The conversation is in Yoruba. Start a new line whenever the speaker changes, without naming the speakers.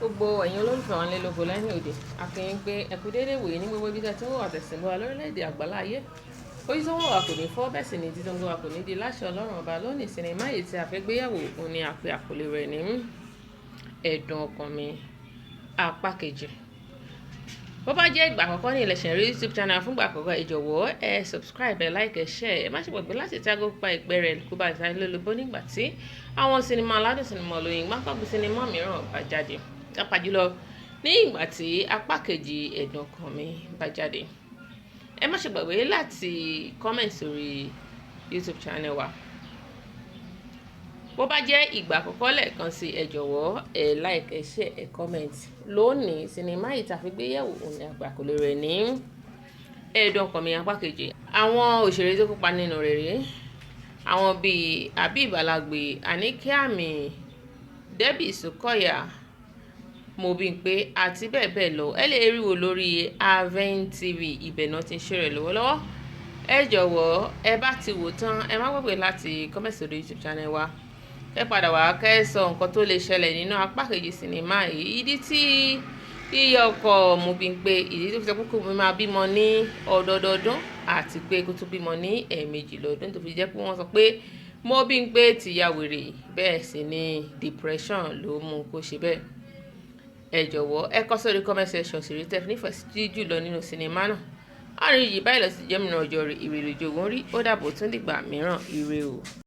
Gbogbo ẹ̀yin olólùfẹ́ wọn lé lógo lẹ́yìn òde àfihàn pé ẹ̀kú déédéé wòye ní gbogbo ibi tí wọ́n wà tẹ̀sìn bọ́ wa lórílẹ̀‐èdè àgbálá ayé orí tó wọ̀ wá kò ní fọ́ bẹ́ẹ̀ sì ni títí tó wà kò ní di láṣẹ ọlọ́run ọba lónìí sinimá yìí tí a fẹ́ gbéyàwó òun ni àpè àkọlé rẹ̀ ní ẹ̀dùn ọkàn mi apá kejì. Bó bá jẹ́ ìgbà àkọ́kọ́ ní ilẹ̀ ṣẹ̀rí YouTube channel fúngbà àkọ́kọ́ ẹ jọ̀wọ́ ẹ subscribe ẹ like ẹ share ẹ má ṣe gbàgbé láti tágó pa ìpẹ́ rẹ̀ kó bá ìta lólobó nígbà tí àwọn sinimá aládùn sinimá olóyin gbáǹkàgbé sinimá mìíràn bá jáde lápá jùlọ ní ìgbà tí apá kejì ẹ̀dùn ọkàn mi bá jáde. Ẹ má ṣe gbàgbé láti comment sórí YouTube channel wa. Bó bá jẹ́ ìgbà àkọ́kọ́ lẹ́ẹ̀kan sí ẹ jọ̀wọ́ ẹ like ẹ share ẹ comment. Lónìí sinimá yìí tá fi gbé yẹ̀wò òun ni àpàkòlé rẹ̀ ní ẹ̀dùn ọkàn mi apá kejì. Àwọn òṣèré tó kópa nínú rẹ̀ rí àwọn bíi Habeeb Alagbe, Anike Ami, Shokoya, Mobimpe àti bẹ́ẹ̀ bẹ́ẹ̀ lọ. Ẹ lè rí wo lórí Aven TV, ibẹ̀ náà ti ń ṣe rẹ̀ lọ́wọ́lọ́wọ́. Ẹ jọ̀wọ́ ẹ bá ti wò tán ẹ má gbàgbé láti comment sórí YouTube channel wa. Ẹ padà wá kẹ́ sọ nǹkan tó lè ṣẹlẹ̀ nínú apá kejì sinimá yìí. Ìdí tí yíyọ ọkọ Mobimpe, ìdí tó fi sọ pé kó máa bímọ ní ọdọọdún àti pé kó tó bímọ ní ẹ̀ẹ̀mejì lọ́dún tó fi jẹ́ pé wọ́n sọ pé Mobimpe ti ya wèrè, bẹ́ẹ̀ sì ni depression ló mú kó ṣe bẹ́ẹ̀. Ẹ jọ̀wọ́ ẹ kọ sórí comment section sí rí tẹ́fì nífẹ̀ẹ́ sí jùlọ nínú sinimá náà. Àárín yìí báyìí lọ sí jẹ́mìnà ọjọ́ rẹ̀ ìrèlè jogun rí ó dàbò tún dìgbà mìíràn ire o.